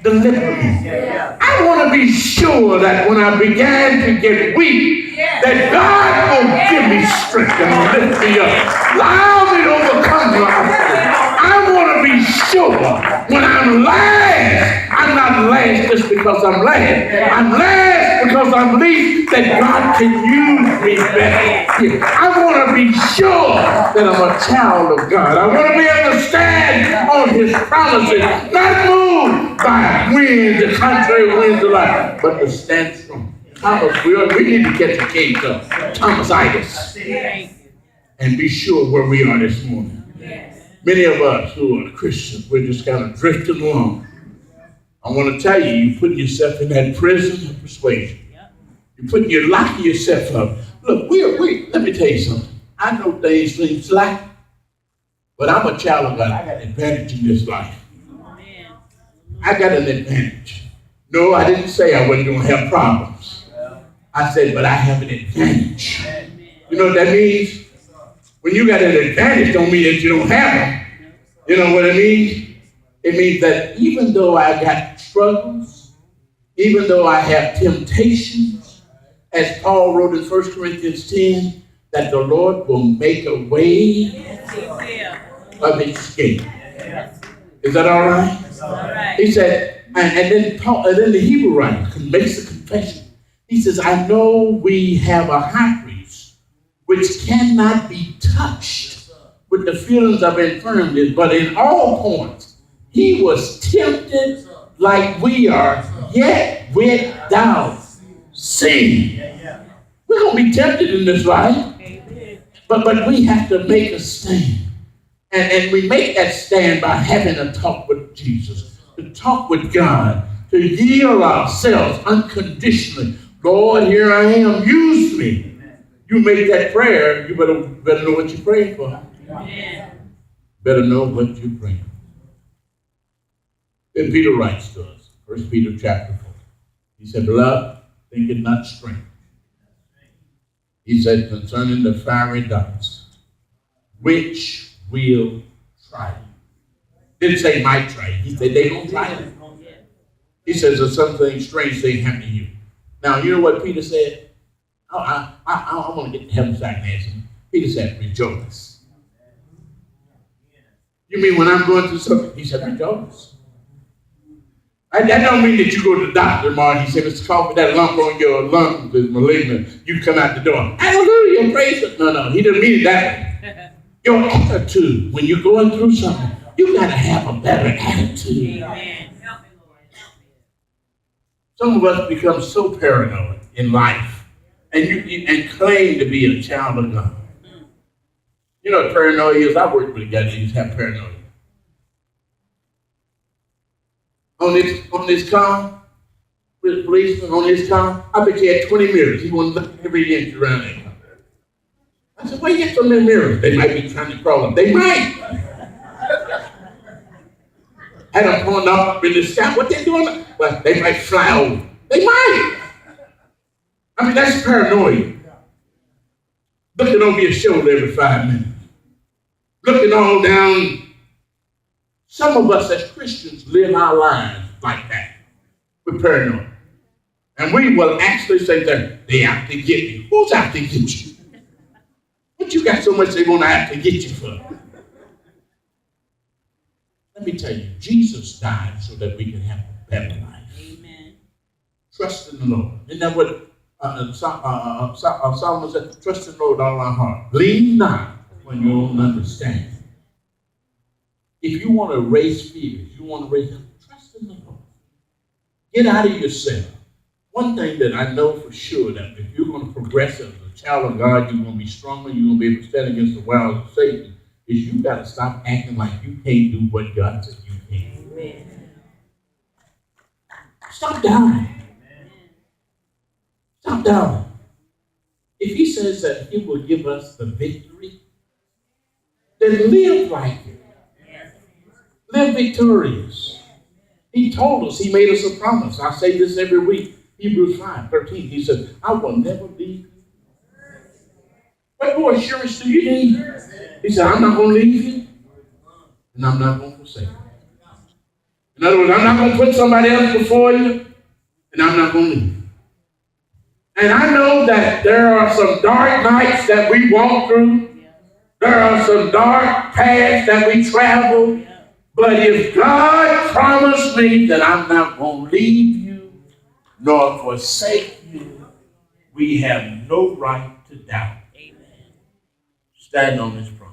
deliver me. I want to be sure that when I began to get weak, that God will give me strength and lift me up. Allow me to overcome life. I want to be sure when I'm last, I'm not last just because I'm last. I'm last because I believe that God can use me better. I want to be sure that I'm a child of God. I want to be able to stand on His promises, not moved by winds, the contrary winds of life, but to stand strong. Thomas, we need to get the case of Thomasitis and be sure where we are this morning. Many of us who are Christians, we're just kind of drifting along. I want to tell you, you're putting yourself in that prison of persuasion. You're locking yourself up. Look, let me tell you something. I know things seem slack, but I'm a child of God. I got an advantage in this life. I got an advantage. No, I didn't say I wasn't going to have problems. I said, but I have an advantage. You know what that means? When you got an advantage, don't mean that you don't have them. You know what it means? It means that even though I got struggles, even though I have temptations, as Paul wrote in 1 Corinthians 10, that the Lord will make a way of escape. Is that all right? He said, and then the Hebrew writer makes a confession. He says, I know we have a high priest which cannot be touched with the feelings of infirmity, but in all points he was tempted like we are, yet without sin. We're going to be tempted in this life, but we have to make a stand. And we make that stand by having a talk with Jesus, to talk with God, to yield ourselves unconditionally. Lord, here I am, use me. You make that prayer, you better know what you're praying for. Better know what you're praying for. Then Peter writes to us, 1 Peter chapter 4. He said, beloved, think it not strange. He said, concerning the fiery darts, which will try you. Didn't say might try you. He said they gonna try you. He says there's something strange thing happening to you. Now, you know what Peter said? I want to get to heaven side and answer. Peter said, rejoice. You mean when I'm going through something? He said, rejoice. That don't mean that you go to the doctor tomorrow and he said, Mr. Coffey, that lump on your lungs is malignant. You come out the door. Hallelujah, praise it. No, he didn't mean it that way. Your attitude, when you're going through something, you got to have a better attitude. Amen. Some of us become so paranoid in life and claim to be a child of God. You know what paranoia is? I work with a guy that used to have paranoia. On this car, with the policeman on his car, I bet he had 20 mirrors. He wanted to look every inch around that car. I said, where you get so many mirrors? They might be trying to crawl up. They might. Had them pulling up in the sky. What they doing? Well, they might fly over. They might. I mean, that's paranoia. Looking over your shoulder every 5 minutes. Looking all down. Some of us as Christians live our lives like that. We're paranoid. And we will actually say that they out to get me. Who's out to get you? What you got so much they want to have to get you for? Let me tell you, Jesus died so that we can have a better life. Amen. Trust in the Lord. Isn't that what Solomon said? Trust in the Lord with all our heart. Lean not on your own understanding. If you want to raise fears, you want to raise them, trust in the Lord. Get out of yourself. One thing that I know for sure, that if you're going to progress as a child of God, you're going to be stronger, you're going to be able to stand against the wiles of Satan, is you got to stop acting like you can't do what God said you can. Amen. Stop doubting. Stop doubting. If he says that he will give us the victory, then live like it. Live victorious. He told us, he made us a promise. I say this every week. Hebrews 5:13. He said, I will never leave you. What more assurance do you need? He said, I'm not going to leave you, and I'm not going to forsake you. In other words, I'm not going to put somebody else before you, and I'm not going to leave. And I know that there are some dark nights that we walk through. There are some dark paths that we travel. But if God promised me that I'm not going to leave you nor forsake you, we have no right to doubt. Stand on this promise.